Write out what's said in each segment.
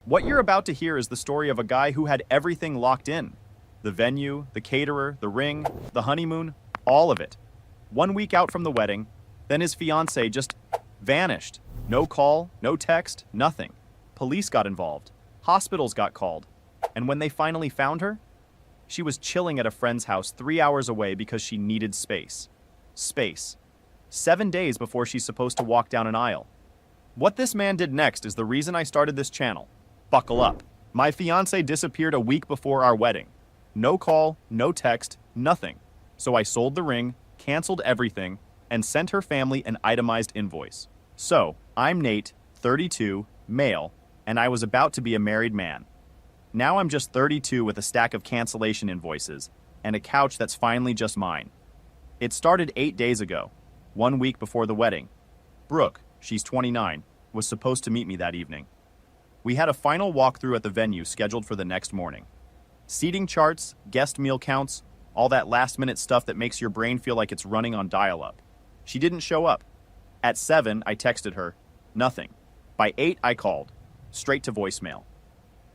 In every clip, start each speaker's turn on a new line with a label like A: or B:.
A: What you're about to hear is the story of a guy who had everything locked in. The venue, the caterer, the ring, the honeymoon, all of it. 1 week out from the wedding, then his fiancée just vanished. No call, no text, nothing. Police got involved. Hospitals got called. And when they finally found her, she was chilling at a friend's house 3 hours away because she needed space. Space. 7 days before she's supposed to walk down an aisle. What this man did next is the reason I started this channel. Buckle up. My fiancée disappeared a week before our wedding. No call, no text, nothing. So I sold the ring, canceled everything, and sent her family an itemized invoice. So, I'm Nate, 32, male, and I was about to be a married man. Now I'm just 32 with a stack of cancellation invoices, and a couch that's finally just mine. It started 8 days ago, 1 week before the wedding. Brooke, she's 29, was supposed to meet me that evening. We had a final walkthrough at the venue scheduled for the next morning. Seating charts, guest meal counts, all that last-minute stuff that makes your brain feel like it's running on dial-up. She didn't show up. At 7, I texted her. Nothing. By 8, I called. Straight to voicemail.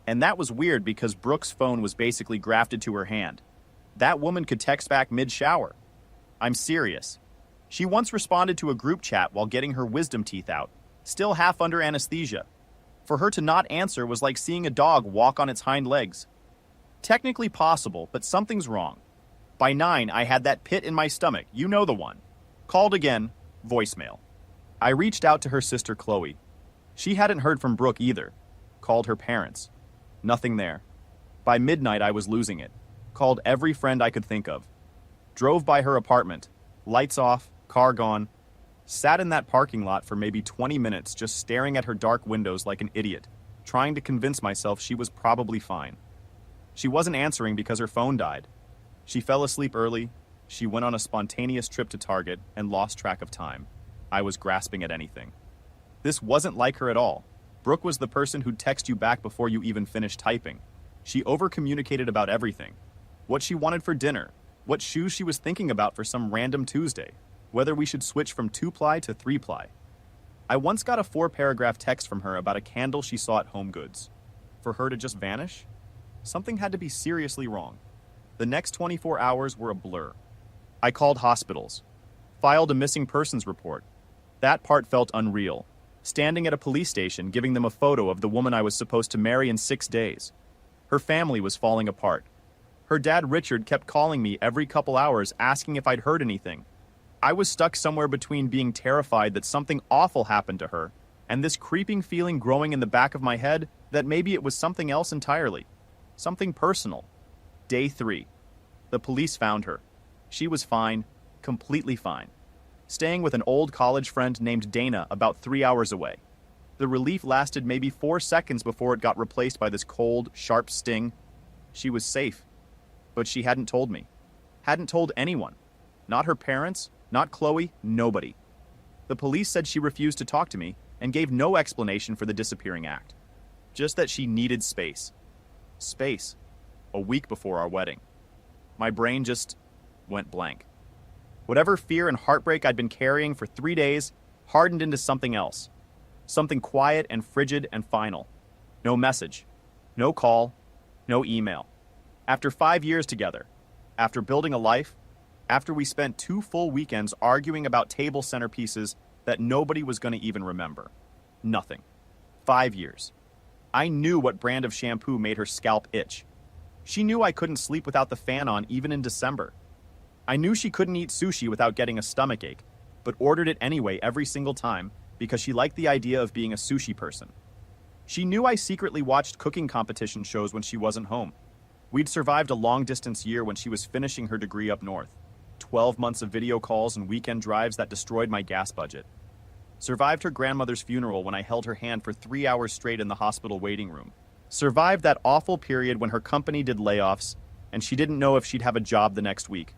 A: And that was weird because Brooke's phone was basically grafted to her hand. That woman could text back mid-shower. I'm serious. She once responded to a group chat while getting her wisdom teeth out, still half under anesthesia. For her to not answer was like seeing a dog walk on its hind legs. Technically possible, but something's wrong. By 9, I had that pit in my stomach, you know the one. Called again, voicemail. I reached out to her sister Chloe. She hadn't heard from Brooke either. Called her parents. Nothing there. By midnight, I was losing it. Called every friend I could think of. Drove by her apartment. Lights off, car gone. Sat in that parking lot for maybe 20 minutes just staring at her dark windows like an idiot, trying to convince myself she was probably fine. She wasn't answering because her phone died. She fell asleep early. She went on a spontaneous trip to Target and lost track of time. I was grasping at anything. This wasn't like her at all. Brooke was the person who'd text you back before you even finished typing. She over-communicated about everything. What she wanted for dinner, what shoes she was thinking about for some random Tuesday, whether we should switch from 2-ply to 3-ply. I once got a 4-paragraph text from her about a candle she saw at HomeGoods. For her to just vanish? Something had to be seriously wrong. The next 24 hours were a blur. I called hospitals, filed a missing persons report. That part felt unreal. Standing at a police station giving them a photo of the woman I was supposed to marry in 6 days. Her family was falling apart. Her dad Richard kept calling me every couple hours asking if I'd heard anything. I was stuck somewhere between being terrified that something awful happened to her and this creeping feeling growing in the back of my head that maybe it was something else entirely. Something personal. Day 3. The police found her. She was fine, completely fine. Staying with an old college friend named Dana about 3 hours away. The relief lasted maybe 4 seconds before it got replaced by this cold, sharp sting. She was safe. But she hadn't told me. Hadn't told anyone. Not her parents, not Chloe, nobody. The police said she refused to talk to me and gave no explanation for the disappearing act. Just that she needed space. Space. A week before our wedding. My brain just went blank. Whatever fear and heartbreak I'd been carrying for 3 days hardened into something else. Something quiet and frigid and final. No message. No call. No email. After 5 years together, after building a life, after we spent 2 full weekends arguing about table centerpieces that nobody was going to even remember. Nothing. 5 years. I knew what brand of shampoo made her scalp itch. She knew I couldn't sleep without the fan on even in December. I knew she couldn't eat sushi without getting a stomachache, but ordered it anyway every single time because she liked the idea of being a sushi person. She knew I secretly watched cooking competition shows when she wasn't home. We'd survived a long-distance year when she was finishing her degree up north. 12 months of video calls and weekend drives that destroyed my gas budget. Survived her grandmother's funeral when I held her hand for 3 hours straight in the hospital waiting room. Survived that awful period when her company did layoffs and she didn't know if she'd have a job the next week.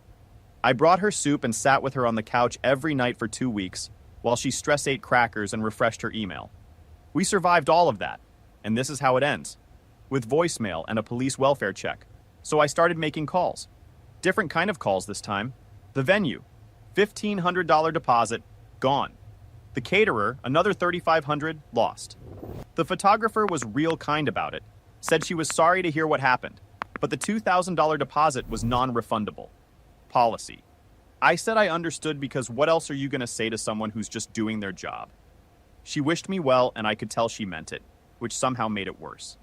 A: I brought her soup and sat with her on the couch every night for 2 weeks while she stress-ate crackers and refreshed her email. We survived all of that, and this is how it ends. With voicemail and a police welfare check. So I started making calls. Different kind of calls this time. The venue, $1,500 deposit, gone. The caterer, another $3,500, lost. The photographer was real kind about it, said she was sorry to hear what happened, but the $2,000 deposit was non-refundable. Policy. I said I understood because what else are you going to say to someone who's just doing their job? She wished me well and I could tell she meant it, which somehow made it worse.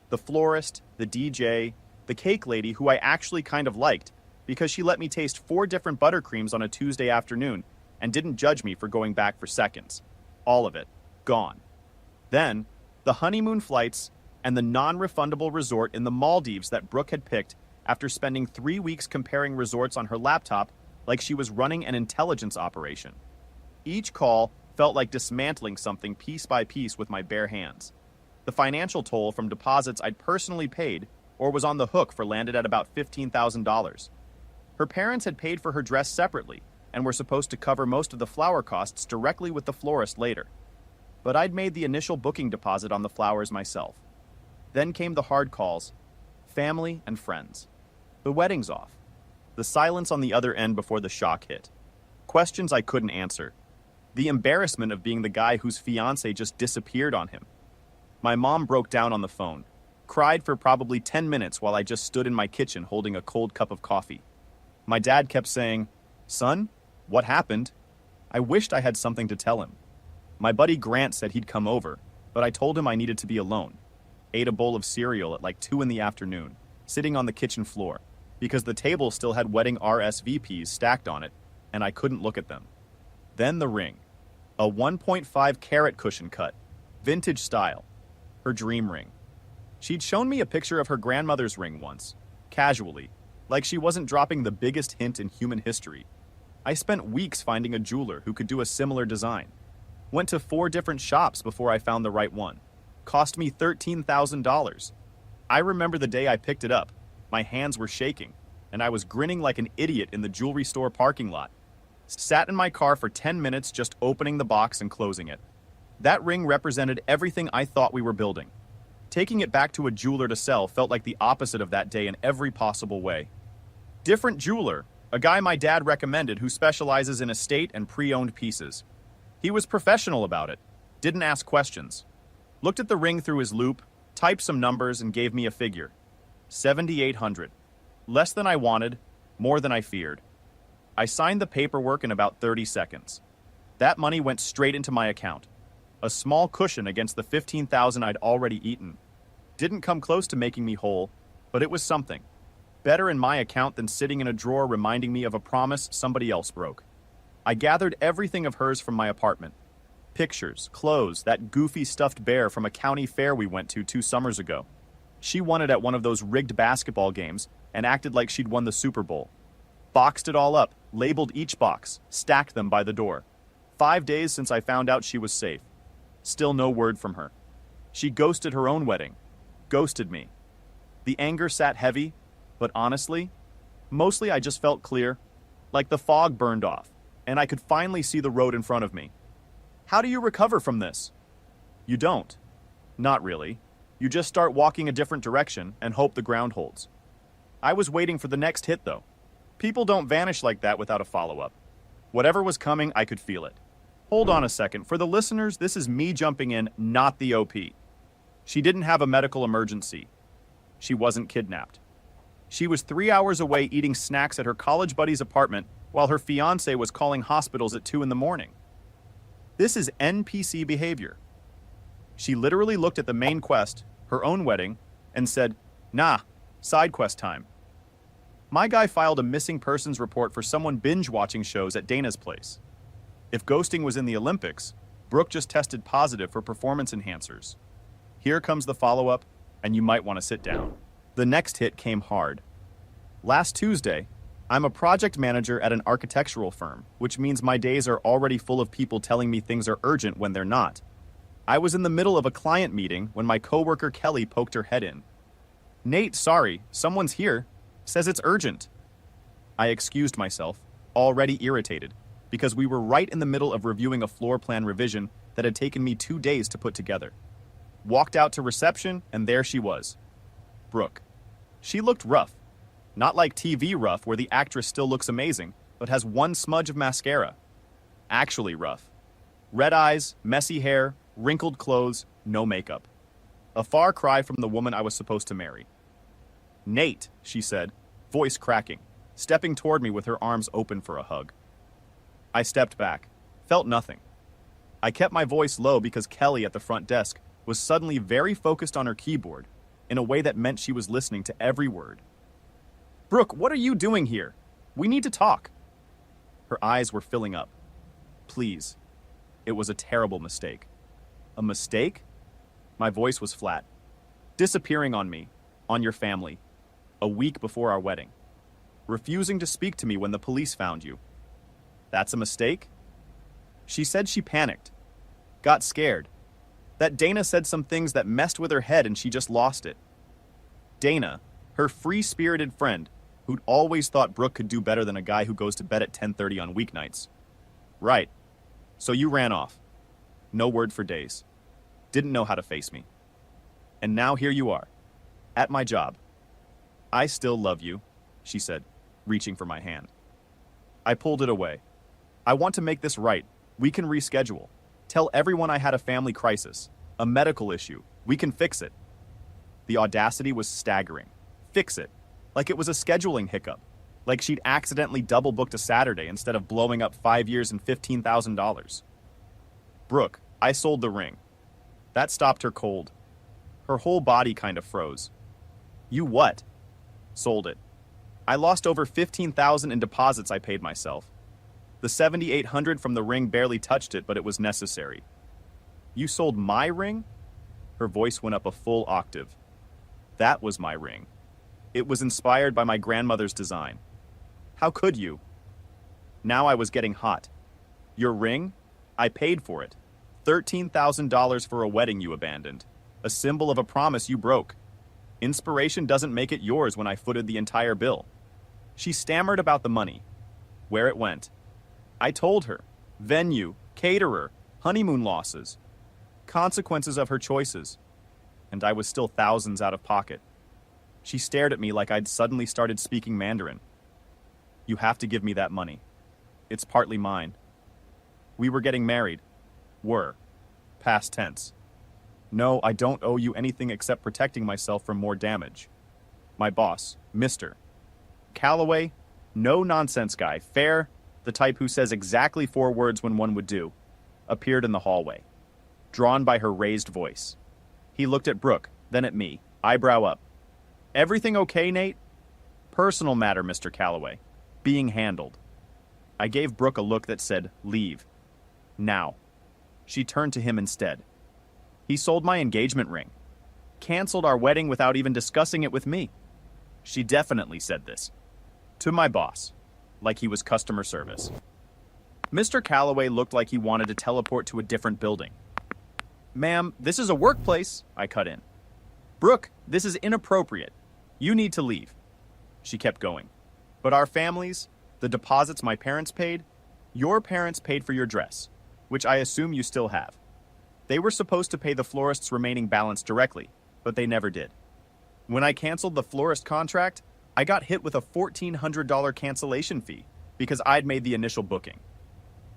A: The florist, the DJ, the cake lady who I actually kind of liked because she let me taste 4 different buttercreams on a Tuesday afternoon and didn't judge me for going back for seconds. All of it. Gone. Then, the honeymoon flights and the non-refundable resort in the Maldives that Brooke had picked after spending 3 weeks comparing resorts on her laptop like she was running an intelligence operation. Each call felt like dismantling something piece by piece with my bare hands. The financial toll from deposits I'd personally paid or was on the hook for landed at about $15,000. Her parents had paid for her dress separately and were supposed to cover most of the flower costs directly with the florist later. But I'd made the initial booking deposit on the flowers myself. Then came the hard calls, family and friends. The wedding's off. The silence on the other end before the shock hit. Questions I couldn't answer. The embarrassment of being the guy whose fiancée just disappeared on him. My mom broke down on the phone, cried for probably 10 minutes while I just stood in my kitchen holding a cold cup of coffee. My dad kept saying, "Son, what happened?" I wished I had something to tell him. My buddy Grant said he'd come over, but I told him I needed to be alone. Ate a bowl of cereal at like 2 in the afternoon, sitting on the kitchen floor, because the table still had wedding RSVPs stacked on it, and I couldn't look at them. Then the ring. A 1.5 carat cushion cut, vintage style. Her dream ring. She'd shown me a picture of her grandmother's ring once, casually, like she wasn't dropping the biggest hint in human history. I spent weeks finding a jeweler who could do a similar design. Went to 4 different shops before I found the right one. Cost me $13,000. I remember the day I picked it up. My hands were shaking, and I was grinning like an idiot in the jewelry store parking lot. Sat in my car for 10 minutes just opening the box and closing it. That ring represented everything I thought we were building. Taking it back to a jeweler to sell felt like the opposite of that day in every possible way. Different jeweler, a guy my dad recommended who specializes in estate and pre-owned pieces. He was professional about it, didn't ask questions. Looked at the ring through his loupe, typed some numbers, and gave me a figure. $7,800. Less than I wanted, more than I feared. I signed the paperwork in about 30 seconds. That money went straight into my account. A small cushion against the $15,000 I'd already eaten. Didn't come close to making me whole, but it was something. Better in my account than sitting in a drawer reminding me of a promise somebody else broke. I gathered everything of hers from my apartment. Pictures, clothes, that goofy stuffed bear from a county fair we went to 2 summers ago. She won it at one of those rigged basketball games and acted like she'd won the Super Bowl. Boxed it all up, labeled each box, stacked them by the door. 5 days since I found out she was safe. Still no word from her. She ghosted her own wedding. Ghosted me. The anger sat heavy, but honestly, mostly I just felt clear, like the fog burned off, and I could finally see the road in front of me. How do you recover from this? You don't. Not really. You just start walking a different direction and hope the ground holds. I was waiting for the next hit, though. People don't vanish like that without a follow-up. Whatever was coming, I could feel it. Hold on a second. For the listeners, this is me jumping in, not the OP. She didn't have a medical emergency. She wasn't kidnapped. She was 3 hours away eating snacks at her college buddy's apartment while her fiancé was calling hospitals at 2 in the morning. This is NPC behavior. She literally looked at the main quest, her own wedding, and said, "Nah, side quest time." My guy filed a missing persons report for someone binge-watching shows at Dana's place. If ghosting was in the Olympics, Brooke just tested positive for performance enhancers. Here comes the follow-up, and you might want to sit down. The next hit came hard. Last Tuesday, I'm a project manager at an architectural firm, which means my days are already full of people telling me things are urgent when they're not. I was in the middle of a client meeting when my coworker Kelly poked her head in. "Nate, sorry, someone's here. Says it's urgent." I excused myself, already irritated, because we were right in the middle of reviewing a floor plan revision that had taken me 2 days to put together. Walked out to reception, and there she was. Brooke. She looked rough. Not like TV rough where the actress still looks amazing, but has one smudge of mascara. Actually rough. Red eyes, messy hair, wrinkled clothes, no makeup. A far cry from the woman I was supposed to marry. "Nate," she said, voice cracking, stepping toward me with her arms open for a hug. I stepped back, felt nothing. I kept my voice low because Kelly at the front desk was suddenly very focused on her keyboard in a way that meant she was listening to every word. "Brooke, what are you doing here? We need to talk." Her eyes were filling up. "Please." It was a terrible mistake. A mistake? My voice was flat. Disappearing on me, on your family, a week before our wedding. Refusing to speak to me when the police found you. That's a mistake? She said she panicked. Got scared. That Dana said some things that messed with her head and she just lost it. Dana, her free-spirited friend, who'd always thought Brooke could do better than a guy who goes to bed at 10:30 on weeknights. Right. So you ran off. No word for days. Didn't know how to face me. And now here you are, at my job. "I still love you," she said, reaching for my hand. I pulled it away. "I want to make this right. We can reschedule. Tell everyone I had a family crisis, a medical issue. We can fix it." The audacity was staggering. Fix it. Like it was a scheduling hiccup. Like she'd accidentally double-booked a Saturday instead of blowing up 5 years and $15,000. "Brooke, I sold the ring." That stopped her cold. Her whole body kind of froze. "You what?" "Sold it. I lost over $15,000 in deposits I paid myself. The $7,800 from the ring barely touched it, but it was necessary." "You sold my ring?" Her voice went up a full octave. "That was my ring. It was inspired by my grandmother's design. How could you?" Now I was getting hot. "Your ring? I paid for it. $13,000 for a wedding you abandoned. A symbol of a promise you broke. Inspiration doesn't make it yours when I footed the entire bill." She stammered about the money. Where it went. I told her. Venue, caterer, honeymoon losses. Consequences of her choices. And I was still thousands out of pocket. She stared at me like I'd suddenly started speaking Mandarin. "You have to give me that money. It's partly mine." We were getting married. Were. Past tense. "No, I don't owe you anything except protecting myself from more damage." My boss, Mr. Calloway, no-nonsense guy, fair, the type who says exactly 4 words when one would do, appeared in the hallway, drawn by her raised voice. He looked at Brooke, then at me, eyebrow up. "Everything okay, Nate?" "Personal matter, Mr. Calloway. Being handled." I gave Brooke a look that said, "Leave. Now." She turned to him instead. "He sold my engagement ring. Canceled our wedding without even discussing it with me." She definitely said this. To my boss, like he was customer service. Mr. Calloway looked like he wanted to teleport to a different building. "Ma'am, this is a workplace," I cut in. "Brooke, this is inappropriate. You need to leave." She kept going. "But our families, the deposits my parents paid, your parents paid for your dress, which I assume you still have. They were supposed to pay the florist's remaining balance directly, but they never did. When I canceled the florist contract, I got hit with a $1,400 cancellation fee because I'd made the initial booking.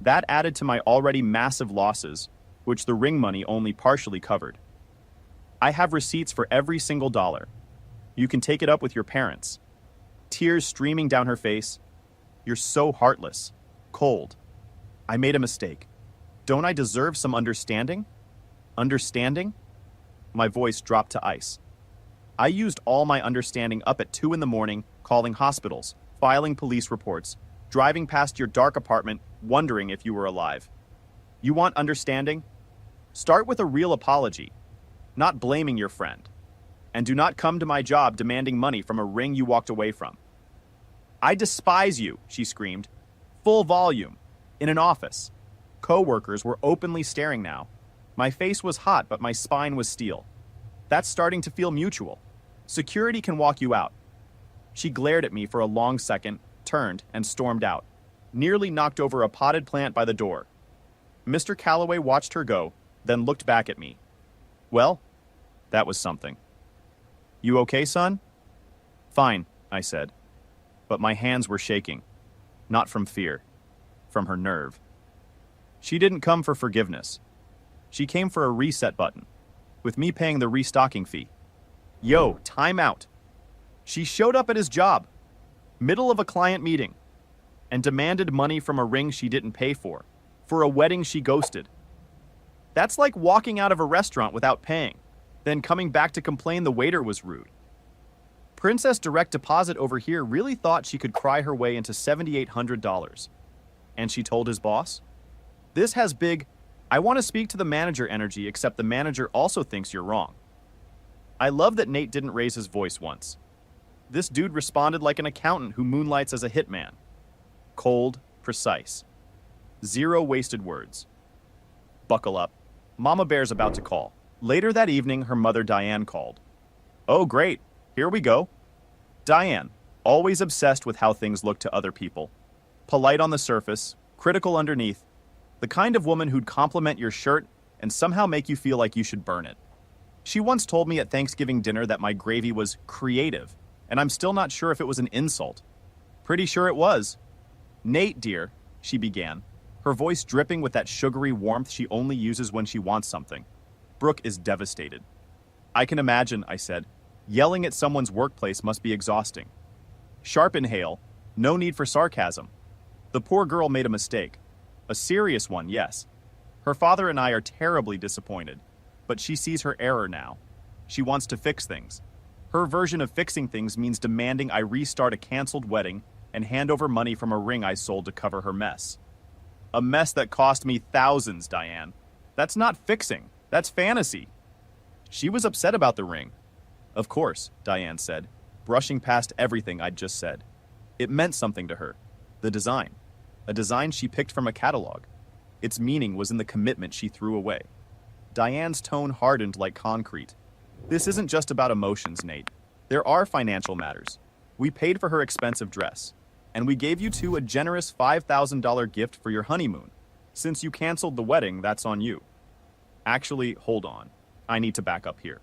A: That added to my already massive losses, which the ring money only partially covered. I have receipts for every single dollar. You can take it up with your parents." Tears streaming down her face. "You're so heartless. Cold. I made a mistake. Don't I deserve some understanding?" "Understanding?" My voice dropped to ice. "I used all my understanding up at 2 in the morning, calling hospitals, filing police reports, driving past your dark apartment, wondering if you were alive. You want understanding? Start with a real apology, not blaming your friend. And do not come to my job demanding money from a ring you walked away from." "I despise you," she screamed. Full volume. In an office. Co-workers were openly staring now. My face was hot, but my spine was steel. That's starting to feel mutual. Security can walk you out. She glared at me for a long second, turned, and stormed out. Nearly knocked over a potted plant by the door. Mr. Calloway watched her go, then looked back at me. "Well, that was something." "You okay, son?" "Fine," I said. But my hands were shaking. Not from fear. From her nerve. She didn't come for forgiveness. She came for a reset button. with me paying the restocking fee. Yo, time out. She showed up at his job, middle of a client meeting, and demanded money from a ring she didn't pay for a wedding she ghosted. That's like walking out of a restaurant without paying, then coming back to complain the waiter was rude. Princess Direct Deposit over here really thought she could cry her way into $7,800. And she told his boss? This has big, I want to speak to the manager energy, except the manager also thinks you're wrong. I love that Nate didn't raise his voice once. This dude responded like an accountant who moonlights as a hitman. Cold, precise. Zero wasted words. Buckle up. Mama Bear's about to call. Later that evening, her mother Diane called. Oh, great. Here we go. Diane, always obsessed with how things look to other people. Polite on the surface, critical underneath. The kind of woman who'd compliment your shirt and somehow make you feel like you should burn it. She once told me at Thanksgiving dinner that my gravy was creative, and I'm still not sure if it was an insult. Pretty sure it was. Nate, dear, she began, her voice dripping with that sugary warmth she only uses when she wants something. Brooke is devastated. I can imagine, I said. Yelling at someone's workplace must be exhausting. Sharp inhale, no need for sarcasm. The poor girl made a mistake. A serious one, yes. Her father and I are terribly disappointed, but she sees her error now. She wants to fix things. Her version of fixing things means demanding I restart a canceled wedding and hand over money from a ring I sold to cover her mess. A mess that cost me thousands, Diane. That's not fixing. That's fantasy. She was upset about the ring. Of course, Diane said, brushing past everything I'd just said. It meant something to her. The design. A design she picked from a catalog. Its meaning was in the commitment she threw away. Diane's tone hardened like concrete. This isn't just about emotions, Nate. There are financial matters. We paid for her expensive dress, and we gave you two a generous $5,000 gift for your honeymoon. Since you canceled the wedding, that's on you. Actually, hold on. I need to back up here.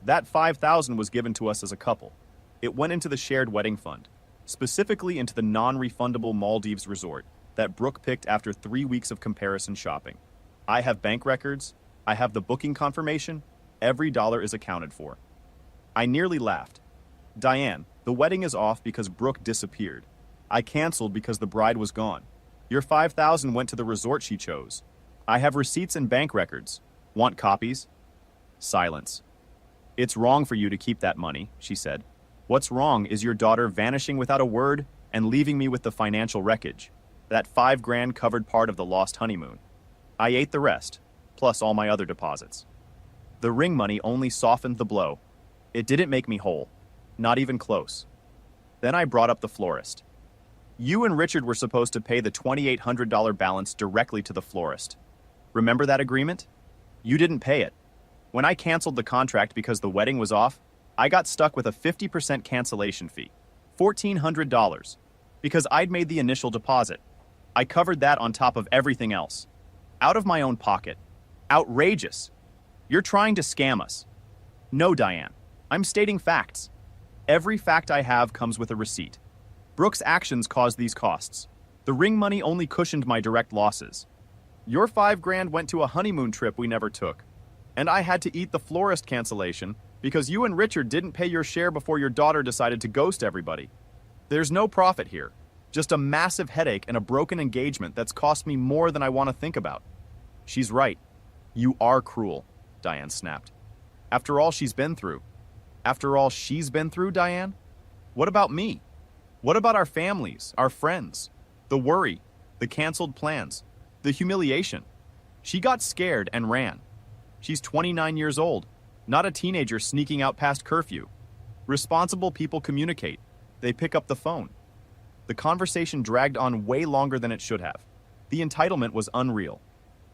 A: That $5,000 was given to us as a couple. It went into the shared wedding fund, specifically into the non-refundable Maldives resort that Brooke picked after 3 weeks of comparison shopping. I have bank records. I have the booking confirmation. Every dollar is accounted for. I nearly laughed. Diane, the wedding is off because Brooke disappeared. I canceled because the bride was gone. Your $5,000 went to the resort she chose. I have receipts and bank records. Want copies? Silence. It's wrong for you to keep that money, she said. What's wrong is your daughter vanishing without a word and leaving me with the financial wreckage. That $5,000 covered part of the lost honeymoon. I ate the rest, plus all my other deposits. The ring money only softened the blow. It didn't make me whole. Not even close. Then I brought up the florist. You and Richard were supposed to pay the $2,800 balance directly to the florist. Remember that agreement? You didn't pay it. When I canceled the contract because the wedding was off, I got stuck with a 50% cancellation fee, $1,400, because I'd made the initial deposit. I covered that on top of everything else. Out of my own pocket. Outrageous. You're trying to scam us. No, Diane. I'm stating facts. Every fact I have comes with a receipt. Brooke's actions caused these costs. The ring money only cushioned my direct losses. Your $5,000 went to a honeymoon trip we never took. And I had to eat the florist cancellation because you and Richard didn't pay your share before your daughter decided to ghost everybody. There's no profit here. Just a massive headache and a broken engagement that's cost me more than I want to think about. She's right. You are cruel, Diane snapped. After all she's been through. After all she's been through, Diane? What about me? What about our families, our friends? The worry, the canceled plans, the humiliation. She got scared and ran. She's 29 years old, not a teenager sneaking out past curfew. Responsible people communicate. They pick up the phone. The conversation dragged on way longer than it should have. The entitlement was unreal.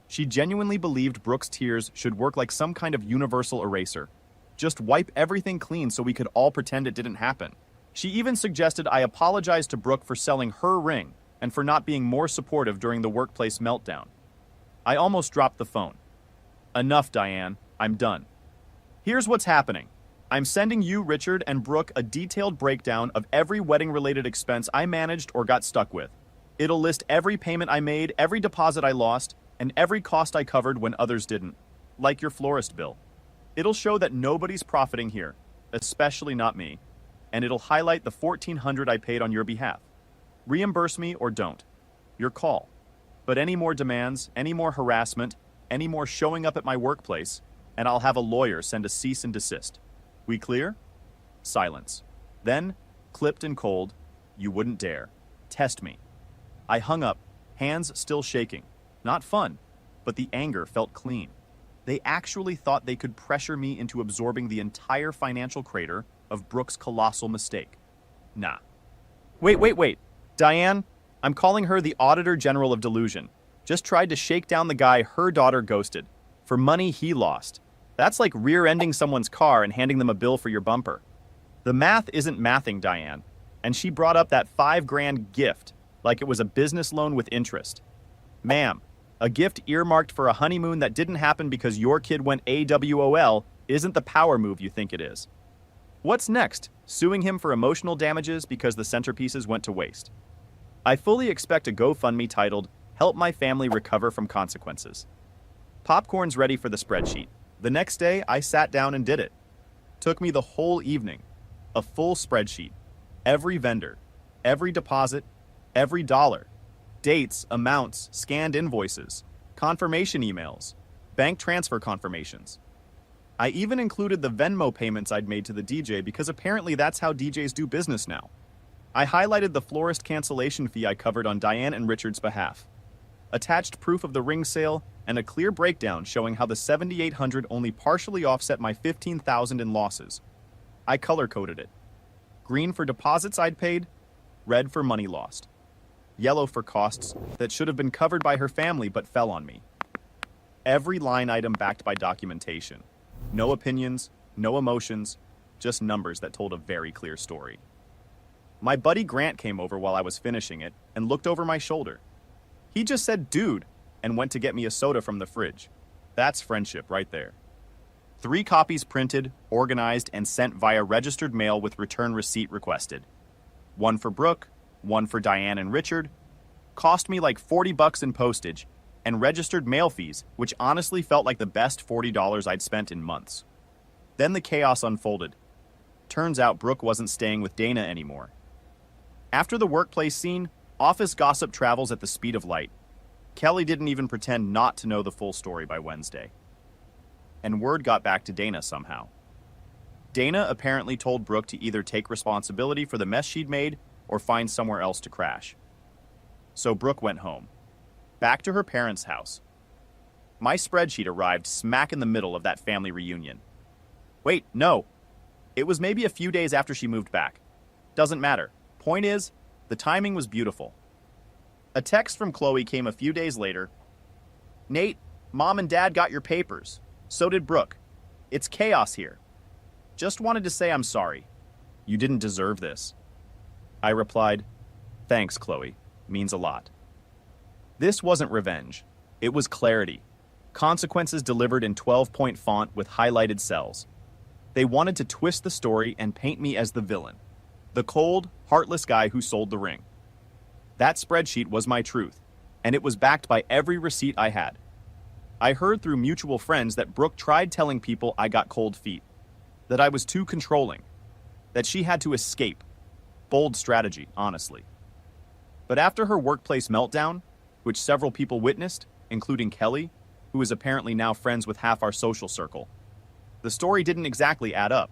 A: She genuinely believed Brooke's tears should work like some kind of universal eraser. Just wipe everything clean so we could all pretend it didn't happen. She even suggested I apologize to Brooke for selling her ring and for not being more supportive during the workplace meltdown. I almost dropped the phone. Enough, Diane. I'm done. Here's what's happening. I'm sending you, Richard, and Brooke a detailed breakdown of every wedding-related expense I managed or got stuck with. It'll list every payment I made, every deposit I lost, and every cost I covered when others didn't. Like your florist bill. It'll show that nobody's profiting here, especially not me, and it'll highlight the $1,400 I paid on your behalf. Reimburse me or don't. Your call. But any more demands, any more harassment, any more showing up at my workplace, and I'll have a lawyer send a cease and desist. We clear? Silence. Then, clipped and cold, you wouldn't dare. Test me. I hung up, hands still shaking. Not fun, but the anger felt clean. They actually thought they could pressure me into absorbing the entire financial crater of Brooke's colossal mistake. Nah. Wait. Diane, I'm calling her the Auditor General of Delusion. Just tried to shake down the guy her daughter ghosted. For money he lost. That's like rear-ending someone's car and handing them a bill for your bumper. The math isn't mathing, Diane. And she brought up that $5,000 gift like it was a business loan with interest. Ma'am, a gift earmarked for a honeymoon that didn't happen because your kid went AWOL isn't the power move you think it is. What's next? Suing him for emotional damages because the centerpieces went to waste. I fully expect a GoFundMe titled, Help My Family Recover from Consequences. Popcorn's ready for the spreadsheet. The next day, I sat down and did it. Took me the whole evening. A full spreadsheet. Every vendor. Every deposit. Every dollar. Dates, amounts, scanned invoices. Confirmation emails. Bank transfer confirmations. I even included the Venmo payments I'd made to the DJ because apparently that's how DJs do business now. I highlighted the florist cancellation fee I covered on Diane and Richard's behalf. Attached proof of the ring sale and a clear breakdown showing how the $7,800 only partially offset my $15,000 in losses. I color-coded it. Green for deposits I'd paid, red for money lost. Yellow for costs that should have been covered by her family but fell on me. Every line item backed by documentation. No opinions, no emotions, just numbers that told a very clear story. My buddy Grant came over while I was finishing it and looked over my shoulder. He just said, dude, and went to get me a soda from the fridge. That's friendship right there. 3 copies printed, organized, and sent via registered mail with return receipt requested. 1 for Brooke, 1 for Diane and Richard. Cost me like $40 in postage and registered mail fees, which honestly felt like the best $40 I'd spent in months. Then the chaos unfolded. Turns out Brooke wasn't staying with Dana anymore. After the workplace scene, office gossip travels at the speed of light. Kelly didn't even pretend not to know the full story by Wednesday. And word got back to Dana somehow. Dana apparently told Brooke to either take responsibility for the mess she'd made or find somewhere else to crash. So Brooke went home. Back to her parents' house. My spreadsheet arrived smack in the middle of that family reunion. Wait, no. It was maybe a few days after she moved back. Doesn't matter. Point is, the timing was beautiful. A text from Chloe came a few days later. Nate, Mom and Dad got your papers. So did Brooke. It's chaos here. Just wanted to say I'm sorry. You didn't deserve this. I replied, thanks, Chloe. Means a lot. This wasn't revenge. It was clarity. Consequences delivered in 12-point font with highlighted cells. They wanted to twist the story and paint me as the villain. The cold, heartless guy who sold the ring. That spreadsheet was my truth, and it was backed by every receipt I had. I heard through mutual friends that Brooke tried telling people I got cold feet, that I was too controlling, that she had to escape. Bold strategy, honestly. But after her workplace meltdown, which several people witnessed, including Kelly, who is apparently now friends with half our social circle, the story didn't exactly add up.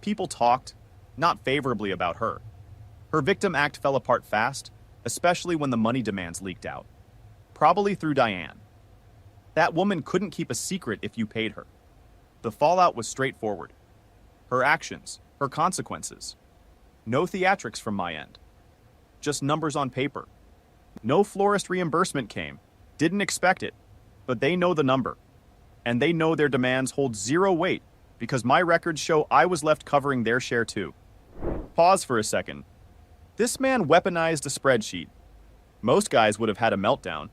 A: People talked, not favorably about her. Her victim act fell apart fast, especially when the money demands leaked out. Probably through Diane. That woman couldn't keep a secret if you paid her. The fallout was straightforward. Her actions, her consequences. No theatrics from my end. Just numbers on paper. No florist reimbursement came. Didn't expect it. But they know the number. And they know their demands hold zero weight because my records show I was left covering their share too. Pause for a second. This man weaponized a spreadsheet. Most guys would have had a meltdown.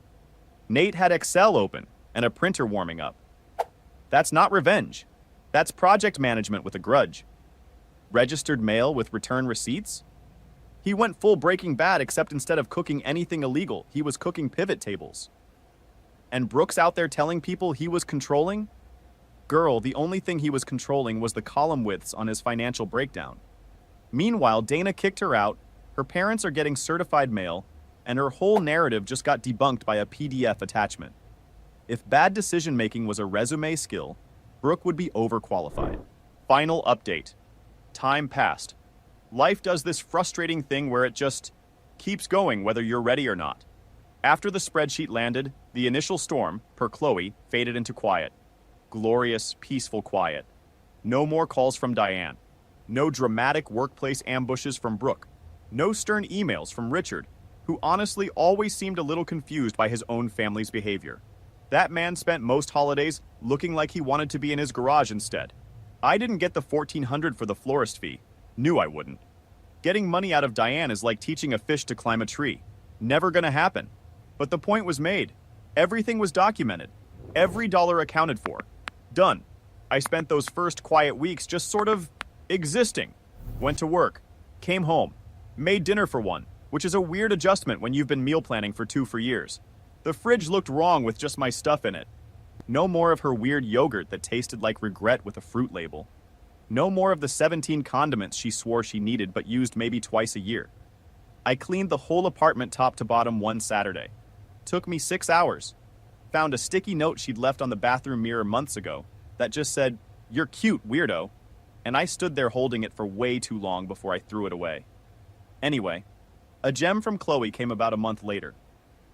A: Nate had Excel open and a printer warming up. That's not revenge. That's project management with a grudge. Registered mail with return receipts? He went full Breaking Bad, except instead of cooking anything illegal, he was cooking pivot tables. And Brooks out there telling people he was controlling? girl, the only thing he was controlling was the column widths on his financial breakdown. Meanwhile, Dana kicked her out, her parents are getting certified mail, and her whole narrative just got debunked by a PDF attachment. If bad decision-making was a resume skill, Brooke would be overqualified. Final update. Time passed. Life does this frustrating thing where it just keeps going whether you're ready or not. After the spreadsheet landed, the initial storm, per Chloe, faded into quiet. Glorious, peaceful quiet. No more calls from Diane. No dramatic workplace ambushes from Brooke. No stern emails from Richard, who honestly always seemed a little confused by his own family's behavior. That man spent most holidays looking like he wanted to be in his garage instead. I didn't get the $1,400 for the florist fee. Knew I wouldn't. Getting money out of Diane is like teaching a fish to climb a tree. Never gonna happen. But the point was made. Everything was documented. Every dollar accounted for. Done. I spent those first quiet weeks just sort of existing. Went to work. Came home. Made dinner for one, which is a weird adjustment when you've been meal planning for 2 for years. The fridge looked wrong with just my stuff in it. No more of her weird yogurt that tasted like regret with a fruit label. No more of the 17 condiments she swore she needed but used maybe twice a year. I cleaned the whole apartment top to bottom one Saturday. Took me 6 hours. Found a sticky note she'd left on the bathroom mirror months ago that just said, "You're cute, weirdo." And I stood there holding it for way too long before I threw it away. Anyway, a gem from Chloe came about a month later.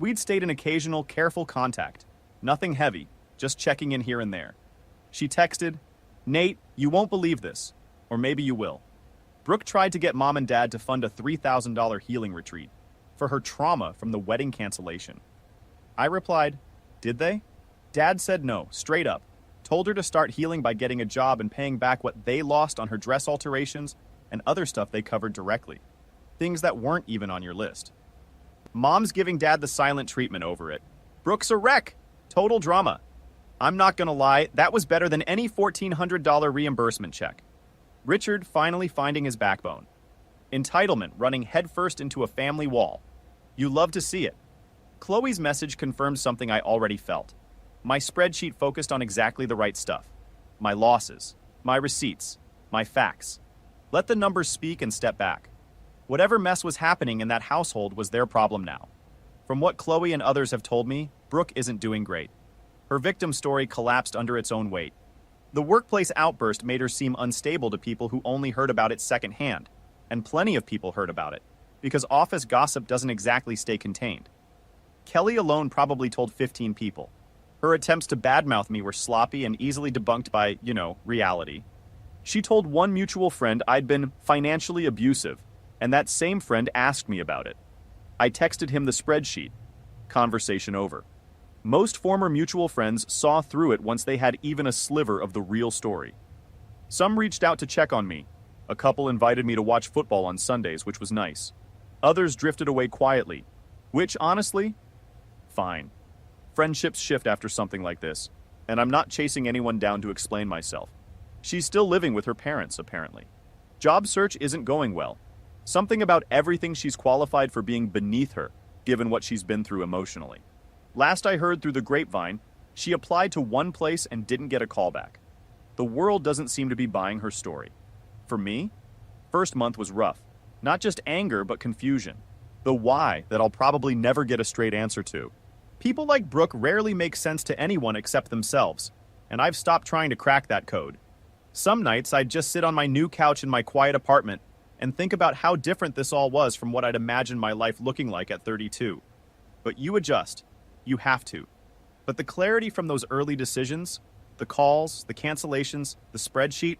A: We'd stayed in occasional, careful contact. Nothing heavy, just checking in here and there. She texted, "Nate, you won't believe this. Or maybe you will. Brooke tried to get mom and dad to fund a $3,000 healing retreat for her trauma from the wedding cancellation." I replied, "Did they?" Dad said no, straight up. Told her to start healing by getting a job and paying back what they lost on her dress alterations and other stuff they covered directly. Things that weren't even on your list. Mom's giving Dad the silent treatment over it. Brooke's a wreck. Total drama. I'm not gonna lie, that was better than any $1,400 reimbursement check. Richard finally finding his backbone. Entitlement running headfirst into a family wall. You love to see it. Chloe's message confirmed something I already felt. My spreadsheet focused on exactly the right stuff. My losses, my receipts, my facts. Let the numbers speak and step back. Whatever mess was happening in that household was their problem now. From what Chloe and others have told me, Brooke isn't doing great. Her victim story collapsed under its own weight. The workplace outburst made her seem unstable to people who only heard about it secondhand, and plenty of people heard about it, because office gossip doesn't exactly stay contained. Kelly alone probably told 15 people. Her attempts to badmouth me were sloppy and easily debunked by, reality. She told one mutual friend I'd been financially abusive, and that same friend asked me about it. I texted him the spreadsheet. Conversation over. Most former mutual friends saw through it once they had even a sliver of the real story. Some reached out to check on me. A couple invited me to watch football on Sundays, which was nice. Others drifted away quietly, which honestly, fine. Friendships shift after something like this, and I'm not chasing anyone down to explain myself. She's still living with her parents, apparently. Job search isn't going well. Something about everything she's qualified for being beneath her, given what she's been through emotionally. Last I heard through the grapevine, she applied to one place and didn't get a call back. The world doesn't seem to be buying her story. For me, first month was rough. Not just anger, but confusion. The why that I'll probably never get a straight answer to. People like Brooke rarely make sense to anyone except themselves, and I've stopped trying to crack that code. Some nights I'd just sit on my new couch in my quiet apartment and think about how different this all was from what I'd imagined my life looking like at 32. But you adjust. You have to. But the clarity from those early decisions, the calls, the cancellations, the spreadsheet,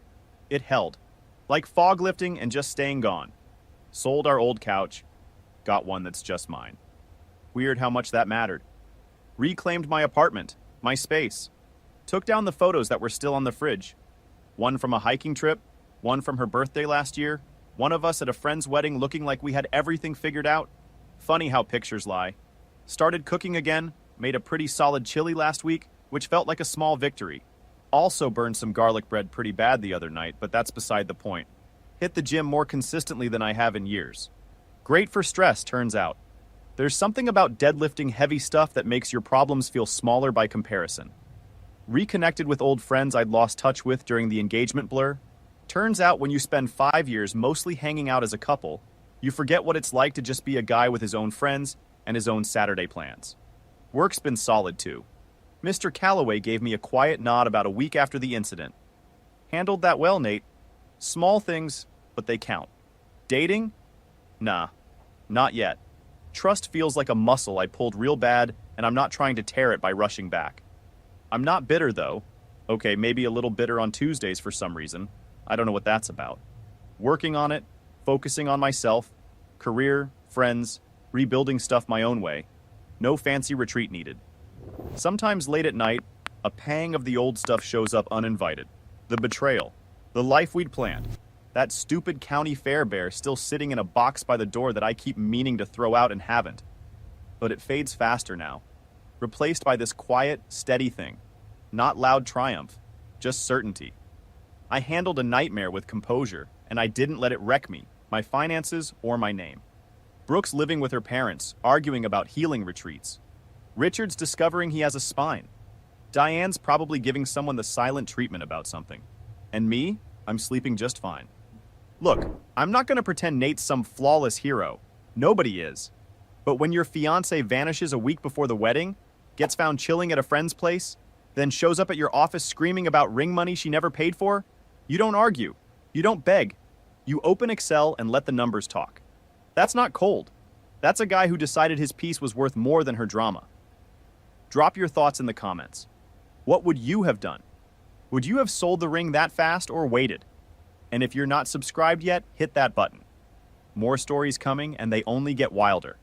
A: it held. Like fog lifting and just staying gone. Sold our old couch, got one that's just mine. Weird how much that mattered. Reclaimed my apartment, my space. Took down the photos that were still on the fridge. One from a hiking trip, one from her birthday last year, one of us at a friend's wedding looking like we had everything figured out. Funny how pictures lie. Started cooking again, made a pretty solid chili last week, which felt like a small victory. Also burned some garlic bread pretty bad the other night, but that's beside the point. Hit the gym more consistently than I have in years. Great for stress, turns out. There's something about deadlifting heavy stuff that makes your problems feel smaller by comparison. Reconnected with old friends I'd lost touch with during the engagement blur. Turns out when you spend 5 years mostly hanging out as a couple, you forget what it's like to just be a guy with his own friends and his own Saturday plans. Work's been solid too. Mr. Calloway gave me a quiet nod about a week after the incident. Handled that well, Nate. Small things, but they count. Dating? Nah, not yet. Trust feels like a muscle I pulled real bad, and I'm not trying to tear it by rushing back. I'm not bitter, though. Okay, maybe a little bitter on Tuesdays for some reason. I don't know what that's about. Working on it, focusing on myself, career, friends, rebuilding stuff my own way. No fancy retreat needed. Sometimes late at night, a pang of the old stuff shows up uninvited. The betrayal. The life we'd planned. That stupid county fair bear still sitting in a box by the door that I keep meaning to throw out and haven't. But it fades faster now. Replaced by this quiet, steady thing. Not loud triumph, just certainty. I handled a nightmare with composure, and I didn't let it wreck me, my finances, or my name. Brooke's living with her parents, arguing about healing retreats. Richard's discovering he has a spine. Diane's probably giving someone the silent treatment about something. And me, I'm sleeping just fine. Look, I'm not going to pretend Nate's some flawless hero. Nobody is. But when your fiancée vanishes a week before the wedding, gets found chilling at a friend's place, then shows up at your office screaming about ring money she never paid for, you don't argue. You don't beg. You open Excel and let the numbers talk. That's not cold. That's a guy who decided his piece was worth more than her drama. Drop your thoughts in the comments. What would you have done? Would you have sold the ring that fast or waited? And if you're not subscribed yet, hit that button. More stories coming, and they only get wilder.